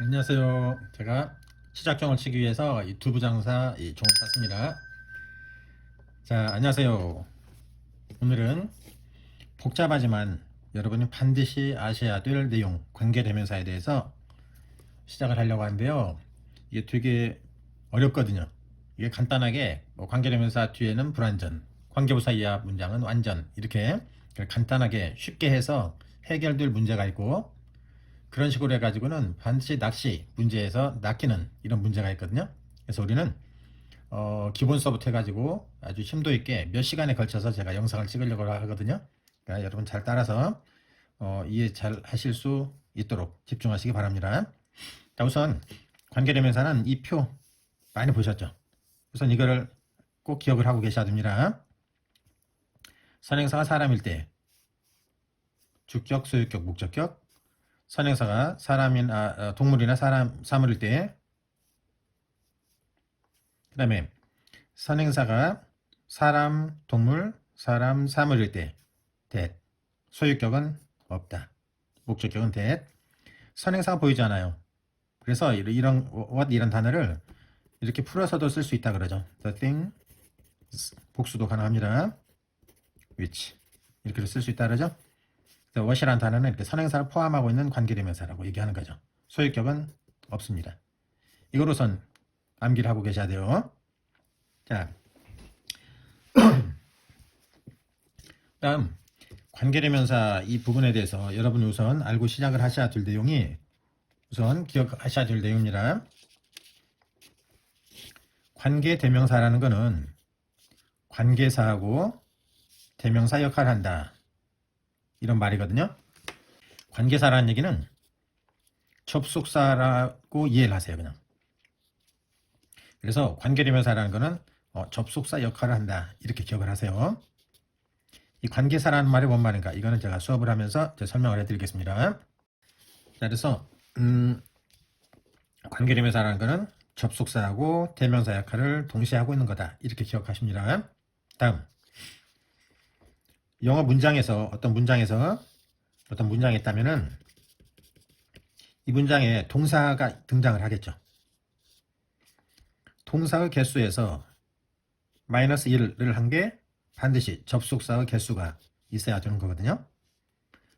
안녕하세요. 제가 시작점을 치기 위해서 이 두부장사 이 종을 샀습니다. 자, 안녕하세요. 오늘은 복잡하지만 여러분이 반드시 아셔야 될 내용, 관계대명사에 대해서 시작을 하려고 하는데요. 이게 되게 어렵거든요. 이게 간단하게 관계대명사 뒤에는 불완전, 관계부사 이하 문장은 완전, 이렇게 간단하게 쉽게 해서 해결될 문제가 있고, 그런 식으로 해가지고는 반드시 낚시 문제에서 낚이는 이런 문제가 있거든요. 그래서 우리는 기본서부터 해가지고 아주 심도 있게 몇 시간에 걸쳐서 제가 영상을 찍으려고 하거든요. 그러니까 여러분 잘 따라서 이해 잘 하실 수 있도록 집중하시기 바랍니다. 자, 우선 관계대명사는 이 표 많이 보셨죠? 우선 이거를 꼭 기억을 하고 계셔야 됩니다. 선행사가 사람일 때 주격, 소유격, 목적격. 선행사가 동물이나 사물일 때, 그 다음에 선행사가 사람, 동물, 사물일 때, that. 소유격은 없다. 목적격은 that. 선행사가 보이지 않아요. 그래서 what 이런 단어를 이렇게 풀어서도 쓸 수 있다 그러죠. The thing, 복수도 가능합니다. which 이렇게 쓸 수 있다 그러죠. what이라는 단어는 이렇게 선행사를 포함하고 있는 관계대명사라고 얘기하는 거죠. 소유격은 없습니다. 이걸 우선 암기를 하고 계셔야 돼요. 자, 다음 관계대명사 이 부분에 대해서 여러분이 우선 알고 시작을 하셔야 될 내용이, 우선 기억하셔야 될 내용입니다. 관계대명사라는 거는 관계사하고 대명사 역할을 한다, 이런 말이거든요. 관계사라는 얘기는 접속사라고 이해를 하세요, 그냥. 그래서 관계대명사라는 거는 접속사 역할을 한다, 이렇게 기억을 하세요. 이 관계사라는 말이 뭔 말인가, 이거는 제가 수업을 하면서 설명을 해드리겠습니다. 자, 그래서 관계대명사라는 거는 접속사하고 대명사 역할을 동시에 하고 있는 거다, 이렇게 기억하십니다. 다음, 영어 문장에서 어떤 문장이 있다면은 이 문장에 동사가 등장을 하겠죠. 동사의 개수에서 마이너스 1을 한 게 반드시 접속사의 개수가 있어야 되는 거거든요.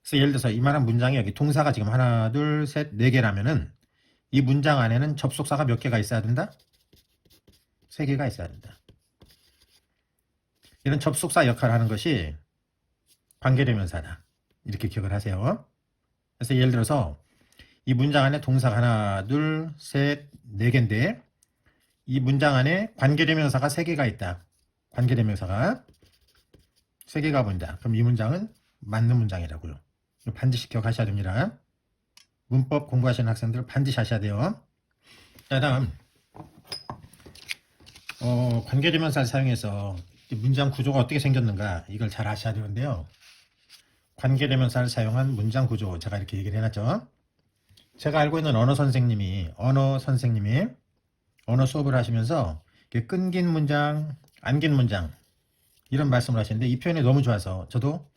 그래서 예를 들어서 이만한 문장에 여기 동사가 지금 하나, 둘, 셋, 네 개라면은 이 문장 안에는 접속사가 몇 개가 있어야 된다? 3개가 있어야 된다. 이런 접속사 역할을 하는 것이 관계대명사다, 이렇게 기억을 하세요. 그래서 예를 들어서 이 문장 안에 동사가 하나, 둘, 셋, 네 개인데 이 문장 안에 관계대명사가 3개가 있다. 관계대명사가 3개가 보인다. 그럼 이 문장은 맞는 문장이라고요. 반드시 기억하셔야 됩니다. 문법 공부하시는 학생들 반드시 하셔야 돼요. 자, 다음 관계대명사를 사용해서 문장 구조가 어떻게 생겼는가, 이걸 잘 아셔야 되는데요. 관계대명사를 사용한 문장 구조, 제가 이렇게 얘기를 해놨죠. 제가 알고 있는 언어 선생님이 언어 수업을 하시면서 끊긴 문장, 안긴 문장, 이런 말씀을 하시는데 이 표현이 너무 좋아서 저도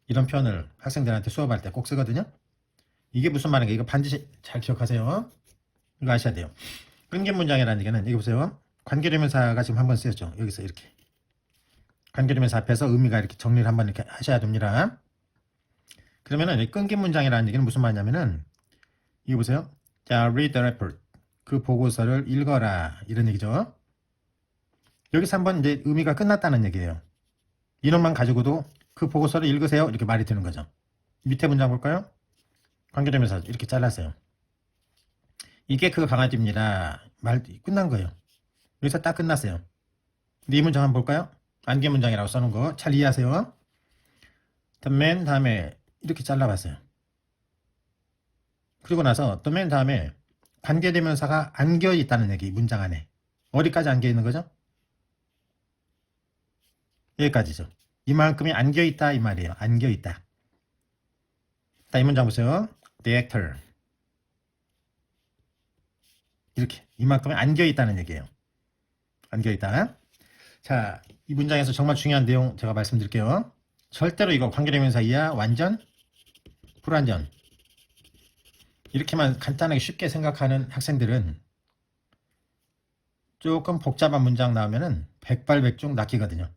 이런 표현을 학생들한테 수업할 때 꼭 쓰거든요. 이게 무슨 말인가, 이거 반드시 잘 기억하세요. 이거 아셔야 돼요. 끊긴 문장이라는 얘기는, 여기 보세요. 관계대명사가 지금 한번 쓰였죠. 여기서 이렇게 관계대명사 앞에서 의미가 이렇게 정리를 한번 이렇게 하셔야 됩니다. 그러면은 이 끊긴 문장이라는 얘기는 무슨 말이냐면은, 이거 보세요. 자, read the report. 그 보고서를 읽어라, 이런 얘기죠. 여기서 한번 이제 의미가 끝났다는 얘기예요. 인원만 가지고도 그 보고서를 읽으세요, 이렇게 말이 되는 거죠. 밑에 문장 볼까요? 관계대명사 이렇게 잘랐어요. 이게 그 강아지입니다. 말 끝난 거예요. 여기서 딱 끝났어요. 근데 이 문장 한번 볼까요? 안개 문장이라고 써놓은 거 잘 이해하세요. the man 다음에 이렇게 잘라봤어요. 그리고 나서 the man 다음에 관계대명사가 안겨 있다는 얘기, 문장 안에. 어디까지 안겨 있는 거죠? 여기까지죠. 이만큼이 안겨 있다, 이 말이에요. 안겨 있다. 자, 이 문장 보세요. The actor. 이렇게 이만큼이 안겨 있다는 얘기예요. 안겨 있다. 자, 이 문장에서 정말 중요한 내용 제가 말씀드릴게요. 절대로 이거 관계대명사 이하 완전, 불완전, 이렇게만 간단하게 쉽게 생각하는 학생들은 조금 복잡한 문장 나오면은 백발백중 낚이거든요.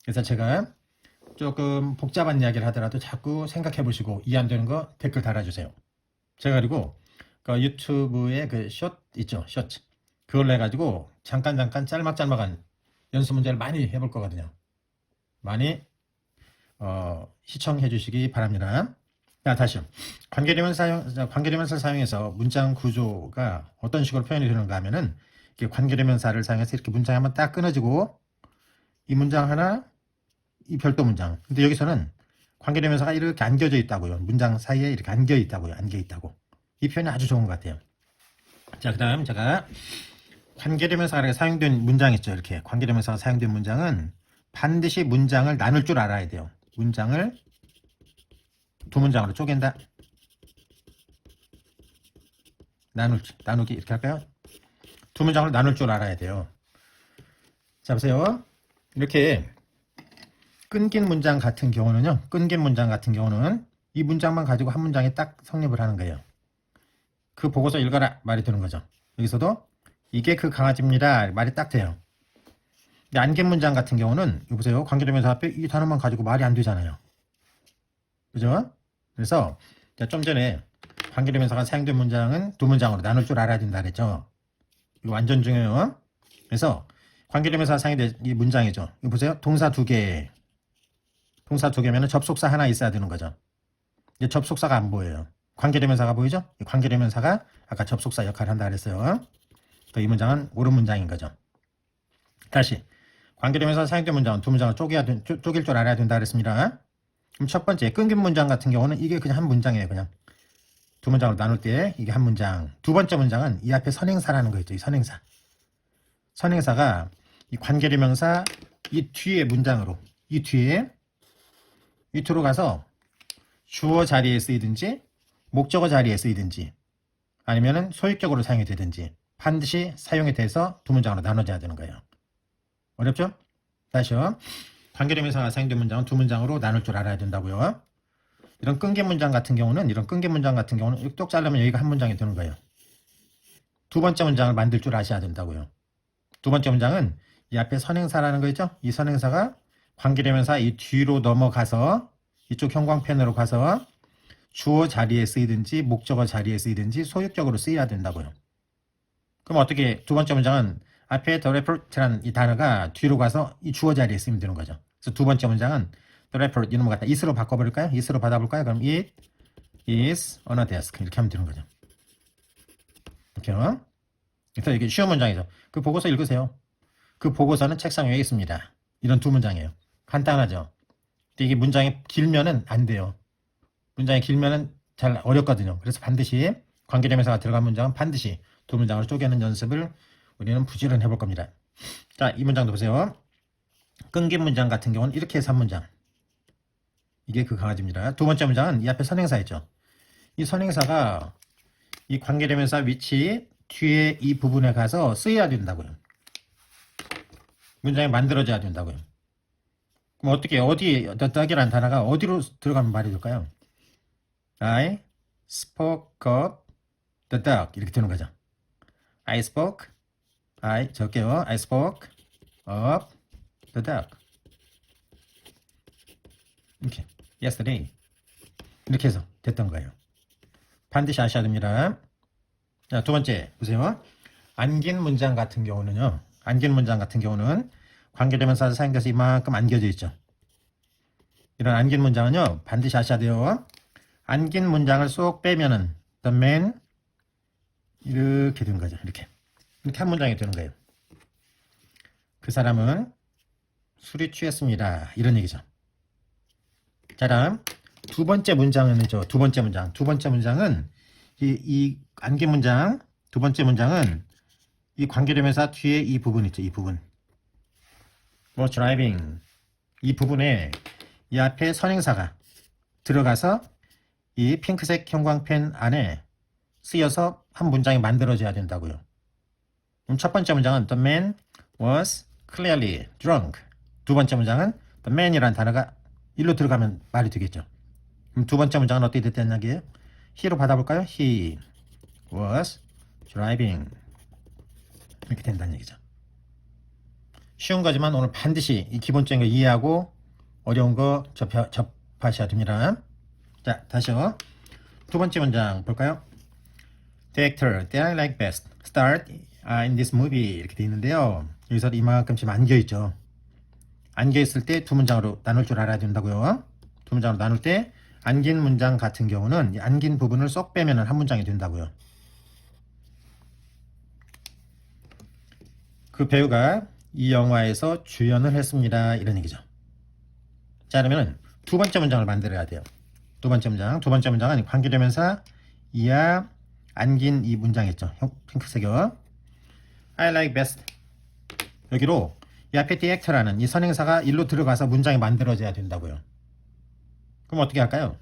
그래서 제가 조금 복잡한 이야기를 하더라도 자꾸 생각해 보시고 이해 안 되는 거 댓글 달아주세요. 제가 그리고 그 유튜브에 그 숏 있죠, 숏. 그걸로 해가지고 잠깐 짤막짤막한 연습 문제를 많이 해볼 거거든요. 많이 시청해 주시기 바랍니다. 자, 다시요. 관계대명사를 사용해서 문장 구조가 어떤 식으로 표현이 되는가 하면은 이렇게 관계대명사를 사용해서 이렇게 문장이 한번 딱 끊어지고 이 문장 하나, 이 별도 문장. 근데 여기서는 관계대명사가 이렇게 안겨져 있다고요. 문장 사이에 이렇게 안겨 있다고요. 안겨 있다고. 이 표현이 아주 좋은 것 같아요. 자, 그 다음 제가 관계대명사가 사용된 문장 있죠. 이렇게 관계대명사가 사용된 문장은 반드시 문장을 나눌 줄 알아야 돼요. 문장을 두 문장으로 쪼갠다. 나누기 이렇게 할까요? 두 문장으로 나눌 줄 알아야 돼요. 자, 보세요. 이렇게 끊긴 문장 같은 경우는요. 끊긴 문장 같은 경우는 이 문장만 가지고 한 문장이 딱 성립을 하는 거예요. 그 보고서 읽어라 말이 되는 거죠. 여기서도 이게 그 강아지입니다 말이 딱 돼요. 근데 안긴 문장 같은 경우는 이거 보세요. 관계대명사 앞에 이 단어만 가지고 말이 안 되잖아요. 그죠? 그래서 좀 전에 관계대명사가 사용된 문장은 두 문장으로 나눌 줄 알아야 된다 그랬죠. 이거 완전 중요해요. 그래서 관계대명사가 사용된 이 문장이죠. 이거 보세요. 동사 두 개. 동사 두 개면 접속사 하나 있어야 되는 거죠. 이제 접속사가 안 보여요. 관계대명사가 보이죠? 이 관계대명사가 아까 접속사 역할을 한다 그랬어요. 이 문장은 옳은 문장인 거죠. 다시 관계대명사 사용된 문장은 두 문장을 쪼갤 줄 알아야 된다 그랬습니다. 그럼 첫 번째 끊긴 문장 같은 경우는 이게 그냥 한 문장이에요. 그냥 두 문장으로 나눌 때 이게 한 문장. 두 번째 문장은 이 앞에 선행사라는 거 있죠. 이 선행사. 선행사가 이 관계대명사 이 뒤에 문장으로 이 뒤에 밑으로 가서 주어 자리에 쓰이든지 목적어 자리에 쓰이든지 아니면은 소유격으로 사용이 되든지 반드시 사용이 돼서 두 문장으로 나눠져야 되는 거예요. 어렵죠? 다시요. 관계대명사가 사용된 문장은 두 문장으로 나눌 줄 알아야 된다고요. 이런 끊긴 문장 같은 경우는 똑 자르면 여기가 한 문장이 되는 거예요. 두 번째 문장을 만들 줄 아셔야 된다고요. 두 번째 문장은 이 앞에 선행사라는 거 있죠? 이 선행사가 관계대명사 이 뒤로 넘어가서 이쪽 형광펜으로 가서 주어 자리에 쓰이든지 목적어 자리에 쓰이든지 소유격으로 쓰여야 된다고요. 그럼 어떻게 두 번째 문장은 앞에 the report라는 이 단어가 뒤로 가서 이 주어 자리에 쓰이면 되는 거죠. 그래서 두 번째 문장은 the report 이놈을 갖다 it으로 바꿔버릴까요? it으로 받아볼까요? 그럼 it is on a desk 이렇게 하면 되는 거죠. 이렇게요. 그래서 이게 쉬운 문장이죠. 그 보고서 읽으세요. 그 보고서는 책상 위에 있습니다. 이런 두 문장이에요. 간단하죠. 근데 이게 문장이 길면은 안 돼요. 문장이 길면은 잘 어렵거든요. 그래서 반드시 관계대명사가 들어간 문장은 반드시 두 문장으로 쪼개는 연습을 우리는 부지런히 해볼 겁니다. 자, 이 문장도 보세요. 끊긴 문장 같은 경우는 이렇게 해서 한 문장. 이게 그 강아지입니다. 두 번째 문장은 이 앞에 선행사 있죠. 이 선행사가 이 관계대명사 위치 뒤에 이 부분에 가서 쓰여야 된다고요. 문장이 만들어져야 된다고요. 그럼 어떻게 the dog이라는 단어가 어디로 들어가면 말이 될까요? I spoke of the dog 이렇게 되는 거죠. I spoke of the dog 이렇게 yesterday 이렇게 해서 됐던 거예요. 반드시 아셔야 됩니다. 자, 두 번째 보세요. 안긴 문장 같은 경우는 관계대명사가 사용돼서 이만큼 안겨져 있죠. 이런 안긴 문장은요 반드시 아셔야 돼요. 안긴 문장을 쏙 빼면은 the man 이렇게 되는 거죠. 이렇게 한 문장이 되는 거예요. 그 사람은 술이 취했습니다. 이런 얘기죠. 자, 다음 두 번째 문장은요. 두 번째 문장은 이 안긴 문장 두 번째 문장은 이 관계대명사 뒤에 이 부분 있죠. 이 부분 was driving 이 부분에 이 앞에 선행사가 들어가서 이 핑크색 형광펜 안에 쓰여서 한 문장이 만들어져야 된다고요. 그럼 첫 번째 문장은 the man was clearly drunk. 두 번째 문장은 the man이라는 단어가 일로 들어가면 말이 되겠죠. 그럼 두 번째 문장은 어떻게 됐다는 얘기예요? he로 받아볼까요? He was driving. 이렇게 된다는 얘기죠. 쉬운 거지만 오늘 반드시 이 기본적인 거 이해하고 어려운 거 접하셔야 됩니다. 자, 다시요. 두 번째 문장 볼까요? The actor that I like best starred in this movie. 이렇게 돼 있는데요. 여기서 이만큼 지금 안겨있죠. 안겨있을 때 두 문장으로 나눌 줄 알아야 된다고요. 두 문장으로 나눌 때 안긴 문장 같은 경우는 이 안긴 부분을 쏙 빼면 한 문장이 된다고요. 그 배우가 이 영화에서 주연을 했습니다. 이런 얘기죠. 자, 그러면 두 번째 문장을 만들어야 돼요. 두 번째 문장은 관계대명사 이하 안긴 이 문장 있죠. 핑크색이요. I like best. 여기로 이 앞에 the actor라는 이 선행사가 일로 들어가서 문장이 만들어져야 된다고요. 그럼 어떻게 할까요?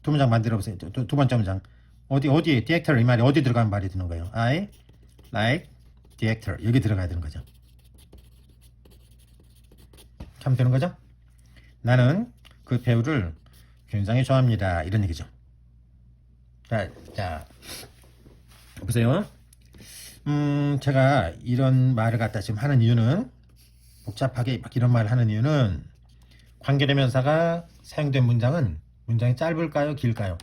두 문장 만들어 보세요. 두 번째 문장. 어디에 the actor 이 말이 어디 들어가는 말이 드는 거예요? I like the actor. 여기 들어가야 되는 거죠. 하면 되는 거죠? 나는 그 배우를 굉장히 좋아합니다. 이런 얘기죠. 자, 보세요. 제가 이런 말을 갖다 지금 하는 이유는 복잡하게 막 이런 말을 하는 이유는 관계대명사가 사용된 문장이 짧을까요? 길까요?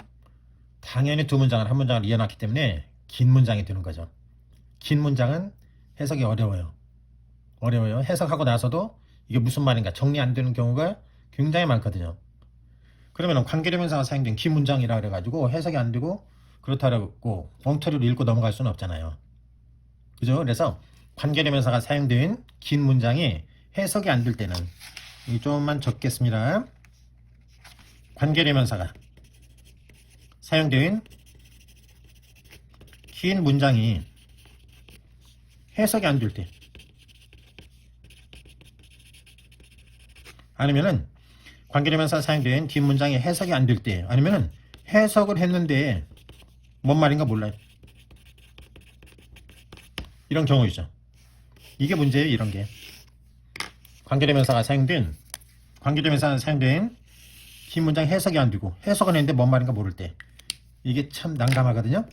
당연히 두 문장을 한 문장을 이어놨기 때문에 긴 문장이 되는 거죠. 긴 문장은 해석이 어려워요. 해석하고 나서도 이게 무슨 말인가 정리 안 되는 경우가 굉장히 많거든요. 그러면 관계대명사가 사용된 긴 문장이라 그래가지고 해석이 안 되고 그렇다고 엉터리로 읽고 넘어갈 수는 없잖아요. 그죠? 그래서 관계대명사가 사용된 긴 문장이 해석이 안 될 때는 좀만 적겠습니다. 관계대명사가 사용된 긴 문장이 해석이 안 될 때, 아니면은 관계대명사 사용된 긴 문장이 해석이 안 될 때, 아니면은 해석을 했는데 뭔 말인가 몰라요. 이런 경우이죠. 이게 문제예요. 이런 게 관계대명사가 사용된 긴 문장 해석이 안 되고 해석은 했는데 뭔 말인가 모를 때, 이게 참 난감하거든요.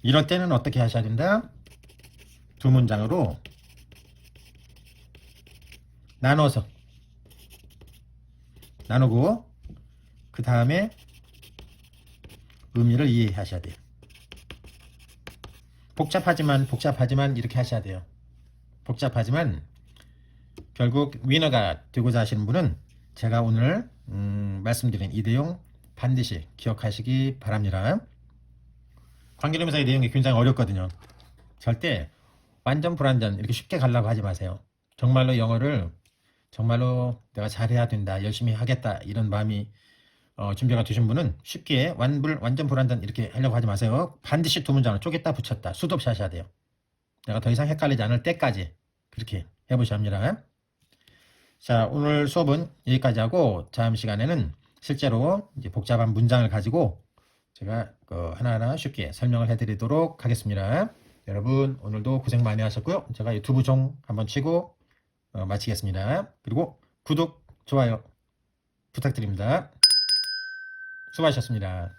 이럴 때는 어떻게 하셔야 된다? 두 문장으로 나누고 그 다음에 의미를 이해하셔야 돼요. 복잡하지만 이렇게 하셔야 돼요. 복잡하지만 결국 위너가 되고자 하시는 분은 제가 오늘 말씀드린 이 내용 반드시 기억하시기 바랍니다. 관계대명사의 내용이 굉장히 어렵거든요. 절대 완전 불완전 이렇게 쉽게 가려고 하지 마세요. 정말로 영어를 정말로 내가 잘해야 된다, 열심히 하겠다 이런 마음이 준비가 되신 분은 쉽게 완전 불완전 이렇게 하려고 하지 마세요. 반드시 두 문장을 쪼갰다 붙였다 수도 없이 하셔야 돼요. 내가 더 이상 헷갈리지 않을 때까지 그렇게 해보셔야 합니다. 자, 오늘 수업은 여기까지 하고 다음 시간에는 실제로 이제 복잡한 문장을 가지고 제가 하나하나 쉽게 설명을 해드리도록 하겠습니다. 여러분 오늘도 고생 많이 하셨고요. 제가 유튜브 종 한번 치고 마치겠습니다. 그리고 구독, 좋아요 부탁드립니다. 수고하셨습니다.